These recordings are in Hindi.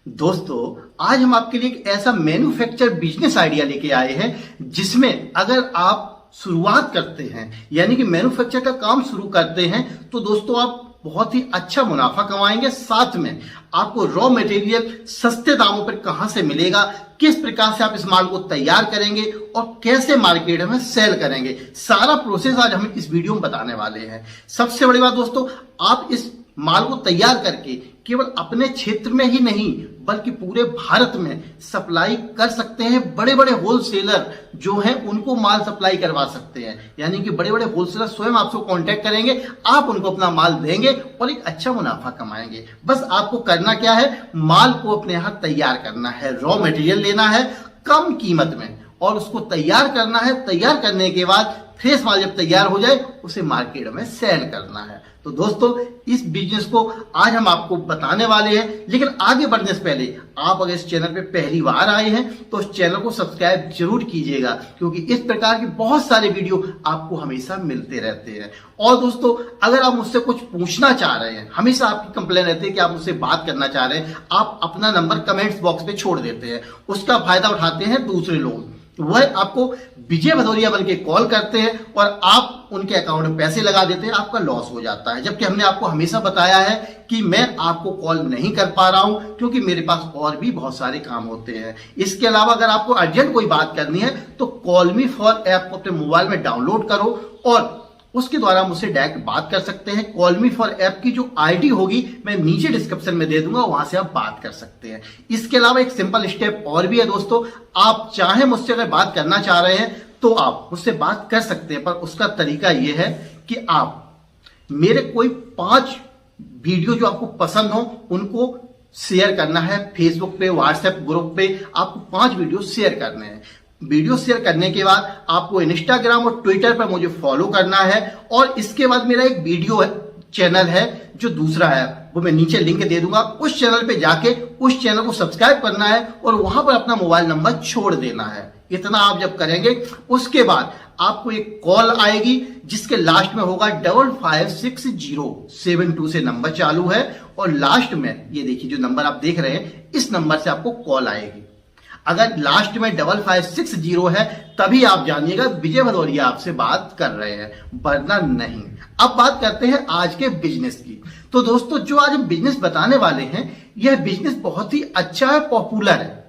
दोस्तों, आज हम आपके लिए एक ऐसा मैन्युफैक्चर बिजनेस आइडिया लेके आए हैं जिसमें अगर आप शुरुआत करते हैं यानी कि मैन्युफैक्चर का काम शुरू करते हैं तो दोस्तों आप बहुत ही अच्छा मुनाफा कमाएंगे। साथ में आपको रॉ मटेरियल सस्ते दामों पर कहां से मिलेगा, किस प्रकार से आप इस माल को तैयार करेंगे और कैसे मार्केट में सेल करेंगे, सारा प्रोसेस आज हम इस वीडियो में बताने वाले हैं। सबसे बड़ी बात दोस्तों, आप इस माल को तैयार करके केवल अपने क्षेत्र में ही नहीं बल्कि पूरे भारत में सप्लाई कर सकते हैं। बड़े बड़े होलसेलर जो हैं उनको माल सप्लाई करवा सकते हैं, यानी कि बड़े बड़े होलसेलर स्वयं आपसे कांटेक्ट करेंगे, आप उनको अपना माल देंगे और एक अच्छा मुनाफा कमाएंगे। बस आपको करना क्या है, माल को अपने यहां तैयार करना है, रॉ मटेरियल लेना है कम कीमत में और उसको तैयार करना है। तैयार करने के बाद फ्रेश माल जब तैयार हो जाए उसे मार्केट में सेल करना है। तो दोस्तों, इस बिजनेस को आज हम आपको बताने वाले हैं, लेकिन आगे बढ़ने से पहले आप अगर इस चैनल पे पहली बार आए हैं तो इस चैनल को सब्सक्राइब जरूर कीजिएगा, क्योंकि इस प्रकार के बहुत सारे वीडियो आपको हमेशा मिलते रहते हैं। और दोस्तों, अगर आप मुझसे कुछ पूछना चाह रहे हैं, हमेशा आपकी कंप्लेन रहती है कि आप मुझसे बात करना चाह रहे हैं, आप अपना नंबर कमेंट्स बॉक्स पे छोड़ देते हैं, उसका फायदा उठाते हैं दूसरे लोग। वह आपको विजय भदौरिया बन के कॉल करते हैं और आप उनके अकाउंट में पैसे लगा देते हैं, आपका लॉस हो जाता है। जबकि हमने आपको हमेशा बताया है कि मैं आपको कॉल नहीं कर पा रहा हूं क्योंकि मेरे पास और भी बहुत सारे काम होते हैं। इसके अलावा अगर आपको अर्जेंट कोई बात करनी है तो कॉल मी फॉर ऐप को अपने मोबाइल में डाउनलोड करो और उसके द्वारा मुझसे डायरेक्ट बात कर सकते हैं। कॉल मी फॉर ऐप की जो आईडी होगी मैं नीचे डिस्क्रिप्शन में दे दूंगा, वहां से आप बात कर सकते हैं। इसके अलावा एक सिंपल स्टेप और भी है दोस्तों, आप चाहे मुझसे अगर बात करना चाह रहे हैं तो आप मुझसे बात कर सकते हैं, पर उसका तरीका यह है कि आप मेरे कोई 5 वीडियो जो आपको पसंद हो उनको शेयर करना है। फेसबुक पे, व्हाट्सएप ग्रुप पे आपको 5 वीडियो शेयर करने हैं। वीडियो शेयर करने के बाद आपको इंस्टाग्राम और ट्विटर पर मुझे फॉलो करना है और इसके बाद मेरा एक वीडियो है, चैनल है जो दूसरा है, वो मैं नीचे लिंक दे दूंगा। उस चैनल पे जाके उस चैनल को सब्सक्राइब करना है और वहां पर अपना मोबाइल नंबर छोड़ देना है। इतना आप जब करेंगे उसके बाद आपको एक कॉल आएगी जिसके लास्ट में होगा 556072 से नंबर चालू है और लास्ट में ये देखिए जो नंबर आप देख रहे हैं इस नंबर से आपको कॉल आएगी। अगर लास्ट में 5560 है तभी आप जानिएगा विजय भदौरिया आपसे बात कर रहे हैं, वरना नहीं। अब बात करते हैं आज के बिजनेस की। तो दोस्तों, जो आज हम बिजनेस बताने वाले हैं यह बिजनेस बहुत ही अच्छा है, पॉपुलर है।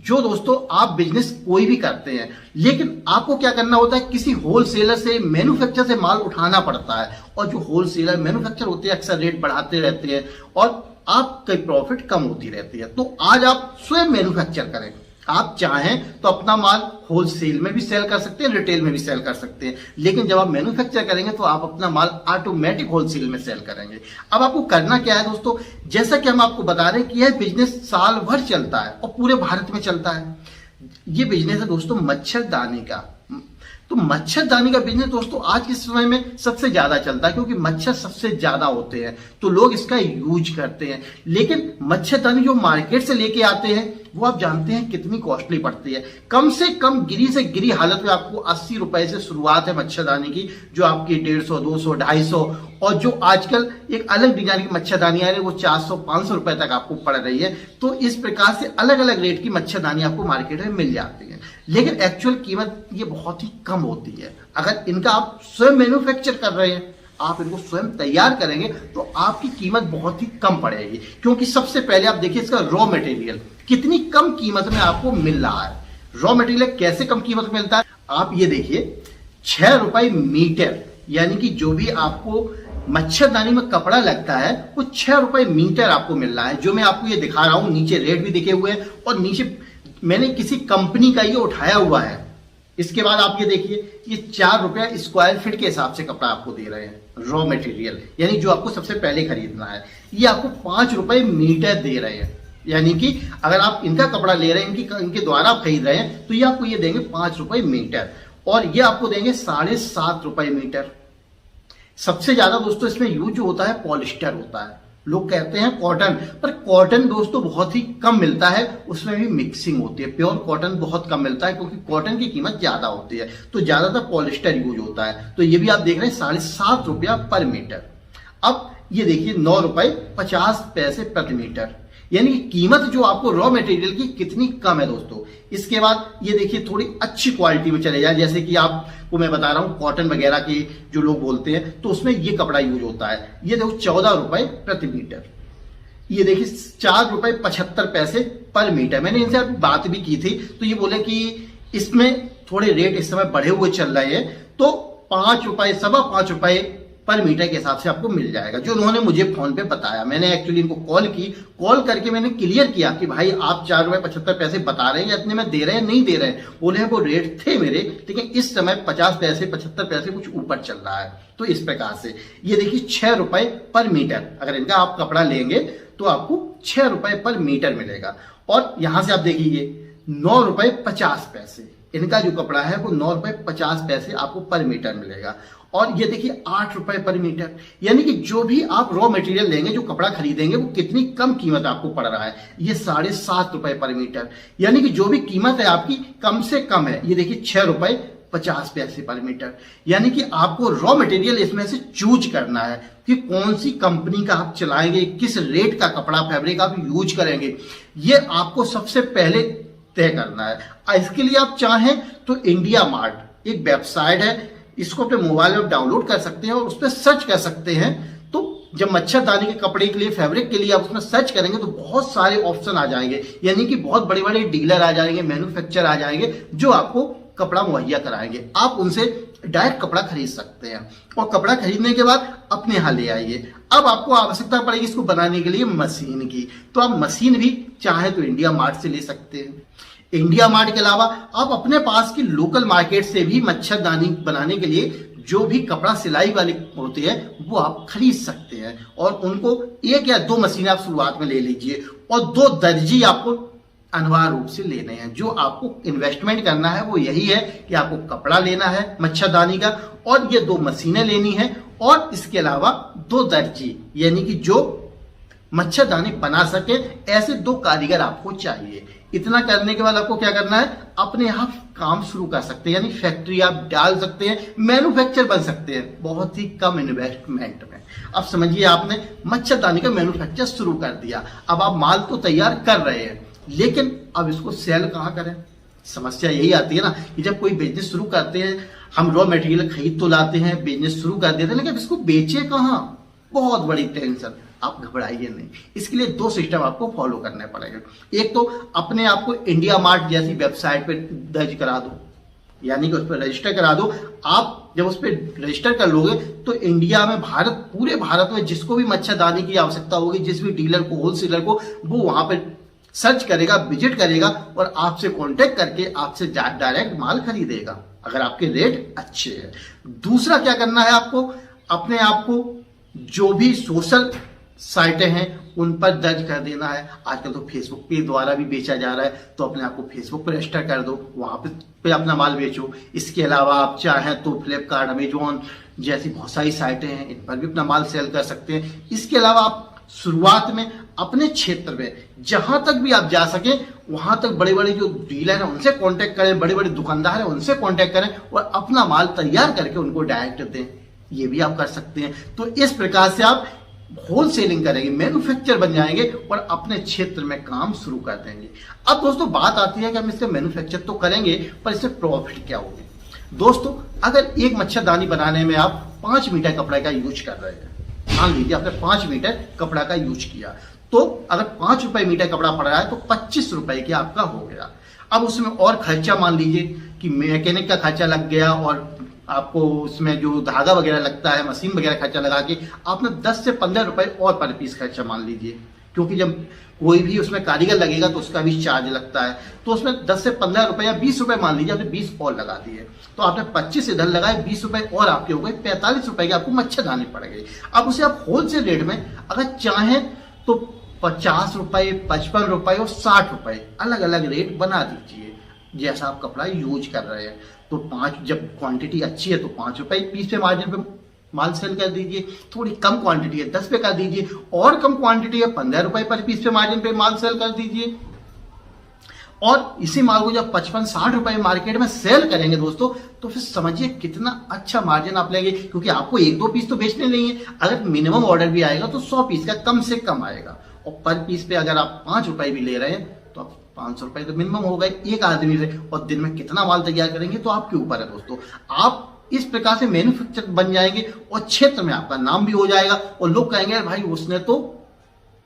जो दोस्तों आप बिजनेस कोई भी करते हैं, लेकिन आपको क्या करना होता है, किसी होलसेलर से, मैन्युफैक्चर से माल उठाना पड़ता है और जो होलसेलर मैन्युफैक्चर होते हैं अक्सर रेट बढ़ाते रहते हैं और आपकी प्रॉफिट कम होती रहती है। तो आज आप स्वयं मैन्युफैक्चर करें। आप चाहें तो अपना माल होलसेल में भी सेल कर सकते हैं, रिटेल में भी सेल कर सकते हैं, लेकिन जब आप मैन्युफैक्चर करेंगे तो आप अपना माल ऑटोमेटिक होलसेल में सेल करेंगे। अब आपको करना क्या है दोस्तों, जैसा कि हम आपको बता रहे हैं कि यह बिजनेस साल भर चलता है और पूरे भारत में चलता है। ये बिजनेस है दोस्तों मच्छरदानी का। तो मच्छरदानी का बिजनेस दोस्तों आज के समय में सबसे ज्यादा चलता है, क्योंकि मच्छर सबसे ज्यादा होते हैं तो लोग इसका यूज करते हैं। लेकिन मच्छरदानी जो मार्केट से लेके आते हैं वो आप जानते हैं कितनी कॉस्टली पड़ती है। कम से कम गिरी से गिरी हालत में आपको 80 रुपए से शुरुआत है मच्छरदानी की, जो आपकी 150, 200, 250 और जो आजकल एक अलग डिजाइन की मच्छरदानी आ रही है वो 400, 500 रुपए तक आपको पड़ रही है। तो इस प्रकार से अलग अलग रेट की मच्छरदानी आपको मार्केट में मिल जाती है, लेकिन एक्चुअल कीमत ये बहुत ही कम होती है। अगर इनका आप स्वयं मैन्युफैक्चर कर रहे हैं, आप इनको स्वयं तैयार करेंगे तो आपकी कीमत बहुत ही कम पड़ेगी, क्योंकि सबसे पहले आप देखिए इसका रॉ मटेरियल कितनी कम कीमत में आपको मिल रहा है। रॉ मटेरियल कैसे कम कीमत में मिलता है, आप ये देखिए 6 रुपए मीटर, यानी कि जो भी आपको मच्छरदानी में कपड़ा लगता है वो 6 रुपए मीटर आपको मिल रहा है। जो मैं आपको ये दिखा रहा हूं, नीचे रेट भी दिखे हुए हैं और नीचे मैंने किसी कंपनी का ये उठाया हुआ है। इसके बाद आप ये देखिए, ये 4 रुपया स्क्वायर फीट के हिसाब से कपड़ा आपको दे रहे हैं रॉ मटेरियल, यानी जो आपको सबसे पहले खरीदना है। ये आपको 5 रुपए मीटर दे रहे हैं, यानी कि अगर आप इनका कपड़ा ले रहे हैं, इनके द्वारा आप खरीद रहे हैं तो ये आपको ये देंगे 5 रुपए मीटर और ये आपको देंगे 7.5 रुपए मीटर। सबसे ज्यादा दोस्तों इसमें यूज जो होता है पॉलिस्टर होता है। लोग कहते हैं कॉटन, पर कॉटन दोस्तों बहुत ही कम मिलता है, उसमें भी मिक्सिंग होती है। प्योर कॉटन बहुत कम मिलता है क्योंकि कॉटन की कीमत ज्यादा होती है, तो ज्यादातर पॉलिस्टर यूज होता है। तो ये भी आप देख रहे हैं 7.5 रुपया पर मीटर। अब ये देखिए 9 रुपए 50 पैसे प्रति मीटर। यानी कि कीमत जो आपको रॉ मटेरियल की कितनी कम है दोस्तों। इसके बाद ये देखिए थोड़ी अच्छी क्वालिटी में चले जाए, जैसे कि आपको मैं बता रहा हूं कॉटन वगैरह के जो लोग बोलते हैं तो उसमें ये कपड़ा यूज होता है। ये देखो 14 रुपए प्रति मीटर, ये देखिए 4.75 रुपए पर मीटर। मैंने इनसे बात भी की थी तो ये बोले कि इसमें थोड़े रेट इस समय बढ़े हुए चल रहे हैं, तो 5 रुपए 5.25 रुपए पर मीटर के हिसाब से आपको मिल जाएगा, जो उन्होंने मुझे फोन पे बताया। मैंने एक्चुअली इनको कॉल करके मैंने क्लियर किया कि भाई आप 4.75 रुपए बता रहे हैं या इतने में दे रहे हैं, नहीं दे रहे हैं। बोले वो रेट थे मेरे, लेकिन इस समय 50 पैसे 75 पैसे कुछ ऊपर चल रहा है। तो इस प्रकार से ये देखिए 6 रुपए पर मीटर, अगर इनका आप कपड़ा लेंगे तो आपको 6 रुपए पर मीटर मिलेगा। और यहां से आप देखिए 9.50 रुपए इनका जो कपड़ा है वो 9.50 रुपए आपको पर मीटर मिलेगा। और ये देखिए 8 रुपए पर मीटर, यानी कि जो भी आप रॉ मटेरियल लेंगे, जो कपड़ा खरीदेंगे, वो कितनी कम कीमत आपको पड़ रहा है, ये 7.5 रुपए पर मीटर। यानी कि जो भी कीमत है आपकी कम से कम है। ये देखिए 6.50 रुपए पर मीटर। यानी कि आपको रॉ मटेरियल इसमें से चूज करना है कि कौन सी कंपनी का आप चलाएंगे, किस रेट का कपड़ा फैब्रिक आप यूज करेंगे, ये आपको सबसे पहले तय करना है। इसके लिए आप चाहें तो इंडिया मार्ट एक वेबसाइट है, इसको अपने मोबाइल में डाउनलोड कर सकते हैं और उस पर सर्च कर सकते हैं। तो जब मच्छरदानी के कपड़े के लिए, फैब्रिक के लिए आप उसमें सर्च करेंगे तो बहुत सारे ऑप्शन आ जाएंगे, यानी कि बहुत बड़े बड़े डीलर आ जाएंगे, मैन्युफैक्चर आ जाएंगे जो आपको कपड़ा मुहैया कराएंगे। आप उनसे डायरेक्ट कपड़ा खरीद सकते हैं और कपड़ा खरीदने के बाद अपने यहाँ ले आइए। अब आपको आवश्यकता पड़ेगी इसको बनाने के लिए मशीन की, तो आप मशीन भी चाहे तो इंडिया मार्ट से ले सकते हैं। इंडिया मार्ट के अलावा आप अपने पास की लोकल मार्केट से भी मच्छरदानी बनाने के लिए जो भी कपड़ा सिलाई वाले होते हैं वो आप खरीद सकते हैं, और उनको 1 या 2 मशीनें आप शुरुआत में ले लीजिए और 2 दर्जी आपको अनिवार्य रूप से लेने हैं। जो आपको इन्वेस्टमेंट करना है वो यही है कि आपको कपड़ा लेना है मच्छरदानी का, और ये 2 मशीनें लेनी है, और इसके अलावा 2 दर्जी, यानी कि जो मच्छरदानी बना सके, ऐसे 2 कारीगर आपको चाहिए। इतना करने के बाद आपको क्या करना है, अपने आप काम शुरू कर सकते हैं, यानी फैक्ट्री आप डाल सकते हैं, मैन्युफैक्चर बन सकते हैं बहुत ही कम इन्वेस्टमेंट में। अब समझिए आपने मच्छरदानी का मैन्युफैक्चर शुरू कर दिया, अब आप माल तो तैयार कर रहे हैं, लेकिन अब इसको सेल कहां करें। समस्या यही आती है ना कि जब कोई बिजनेस शुरू करते हैं, हम रॉ मटेरियल खरीद तो लाते हैं, बिजनेस शुरू कर देते हैं, लेकिन इसको बेचे कहां, बहुत बड़ी टेंशन। आप घबराइए नहीं, इसके लिए 2 सिस्टम आपको फॉलो करने पड़ेंगे। एक तो अपने आप को इंडिया मार्ट जैसी वेबसाइट पे दर्ज करा दो, यानी कि उस पर रजिस्टर करा दो। आप जब उस पर रजिस्टर कर लोगे तो इंडिया में, पूरे भारत में जिसको भी मच्छरदानी की आवश्यकता होगी, जिस भी डीलर को, होलसेलर को, वो वहां पर सर्च करेगा, विजिट करेगा और आपसे कांटेक्ट करके आपसे डायरेक्ट माल खरीदेगा, अगर आपके रेट अच्छे हैं। दूसरा क्या करना है आपको, अपने आप को जो भी सोशल साइटें हैं उन पर दर्ज कर देना है। आजकल तो फेसबुक के द्वारा भी बेचा जा रहा है, तो अपने आप को फेसबुक पर रजिस्टर कर दो, वहां पे अपना माल बेचो। इसके अलावा आप चाहें तो फ्लिपकार्ट, अमेजॉन जैसी बहुत सारी साइटें हैं, इन पर भी अपना माल सेल कर सकते हैं। इसके अलावा आप शुरुआत में अपने क्षेत्र में जहां तक भी आप जा सके वहां तक बड़े बड़े जो डीलर हैं उनसे कांटेक्ट करें, बड़े बड़े दुकानदार हैं उनसे कांटेक्ट करें और अपना माल तैयार करके उनको डायरेक्ट दें, ये भी आप कर सकते हैं। तो इस प्रकार से आप होलसेलिंग करेंगे, मैन्युफैक्चर बन जाएंगे और अपने क्षेत्र में काम शुरू कर देंगे। अब दोस्तों बात आती है कि हम इससे मैन्युफैक्चर तो करेंगे, पर इससे प्रॉफिट क्या होगा। दोस्तों अगर एक मच्छरदानी बनाने में आप 5 मीटर कपड़े का यूज कर रहे हैं, मान लीजिए आपने 5 मीटर कपड़ा का यूज किया, तो अगर 5 रुपए मीटर कपड़ा पड़ रहा है तो 25 रुपए की आपका हो गया। अब उसमें और खर्चा मान लीजिए कि मैकेनिक का खर्चा लग गया, और आपको उसमें जो धागा वगैरह लगता है, मशीन वगैरह खर्चा लगा के आपने 10 से 15 रुपए और पर पीस खर्चा मान लीजिए, क्योंकि जब कोई भी उसमें कारीगर लगेगा तो उसका भी चार्ज लगता है, तो उसमें 10 से 15 रुपए या 20 रुपए मान लीजिए, आपने 20 और लगा दिए, तो आपने 25 इधर लगाए, 20 रुपए और आपके हो गए, 45 रुपए की आपको मच्छरदानी पड़ गई। अब उसे आप होलसेल रेट में अगर चाहें तो 50 रुपए, 55 रुपए और 60 रुपए अलग अलग रेट बना दीजिए, जैसा आप कपड़ा यूज कर रहे हैं। तो 5, जब क्वांटिटी अच्छी है तो 5 रुपए पीस पे मार्जिन पे माल सेल कर दीजिए, थोड़ी कम क्वांटिटी है 10 पे कर दीजिए, और कम क्वांटिटी है 15 रुपए पर पीस पे मार्जिन पे माल सेल कर दीजिए। और इसी माल को जब 55-60 रुपए मार्केट में सेल करेंगे दोस्तों, तो फिर समझिए कितना अच्छा मार्जिन आप लेंगे, क्योंकि आपको 1-2 पीस तो बेचने नहीं है। अगर मिनिमम ऑर्डर भी आएगा तो 100 पीस का कम से कम आएगा, और पर पीस पे अगर आप 5 रुपए भी ले रहे हैं तो आप 500 रुपए तो मिनिमम हो गए एक आदमी से, और दिन में कितना माल तैयार करेंगे तो आपके ऊपर है दोस्तों। आप इस प्रकार से मैन्युफैक्चर बन जाएंगे और क्षेत्र में आपका नाम भी हो जाएगा और लोग कहेंगे भाई उसने तो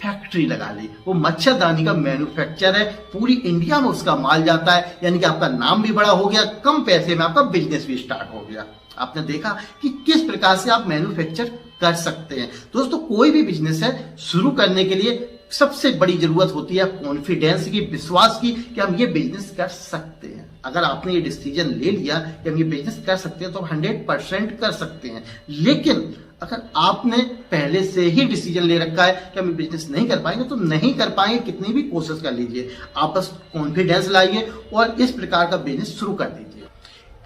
फैक्ट्री लगा ली, वो मच्छरदानी का मैन्युफैक्चर है, पूरी इंडिया में उसका माल जाता है, यानी कि आपका नाम भी बड़ा हो गया, कम पैसे में आपका बिजनेस भी स्टार्ट हो गया। आपने देखा कि किस प्रकार से आप मैन्युफैक्चर कर सकते हैं। दोस्तों कोई भी बिजनेस है शुरू करने के लिए सबसे बड़ी जरूरत होती है कॉन्फिडेंस की, विश्वास की कि हम ये बिजनेस कर सकते हैं। अगर आपने ये डिसीजन ले लिया कि हम ये बिजनेस कर सकते हैं तो 100% कर सकते हैं। लेकिन अगर आपने पहले से ही डिसीजन ले रखा है कि हम बिजनेस नहीं कर पाएंगे तो नहीं कर पाएंगे, कितनी भी कोशिश कर लीजिए, आप बस कॉन्फिडेंस लाइए और इस प्रकार का बिजनेस शुरू कर दीजिए।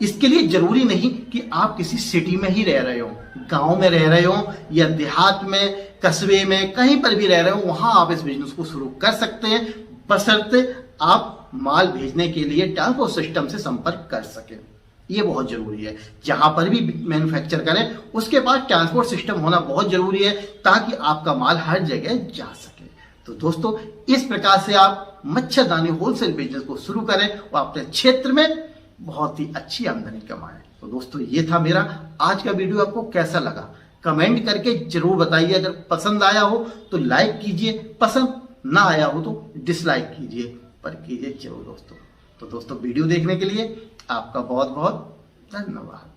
इसके लिए जरूरी नहीं कि आप किसी सिटी में ही रह रहे हो, गांव में रह रहे हो या देहात में, कस्बे में, कहीं पर भी रह रहे हो, वहां आप इस बिजनेस को शुरू कर सकते हैं, बशर्ते आप माल भेजने के लिए ट्रांसपोर्ट सिस्टम से संपर्क कर सके। ये बहुत जरूरी है, जहां पर भी मैन्युफैक्चर करें उसके बाद ट्रांसपोर्ट सिस्टम होना बहुत जरूरी है ताकि आपका माल हर जगह जा सके। तो दोस्तों इस प्रकार से आप मच्छरदानी होलसेल बिजनेस को शुरू करें और अपने क्षेत्र में बहुत ही अच्छी आमदनी कमाएं। तो दोस्तों ये था मेरा आज का वीडियो, आपको कैसा लगा कमेंट करके जरूर बताइए। अगर पसंद आया हो तो लाइक कीजिए, पसंद ना आया हो तो डिसलाइक कीजिए, पर कीजिए जरूर दोस्तों। तो दोस्तों वीडियो देखने के लिए आपका बहुत बहुत धन्यवाद।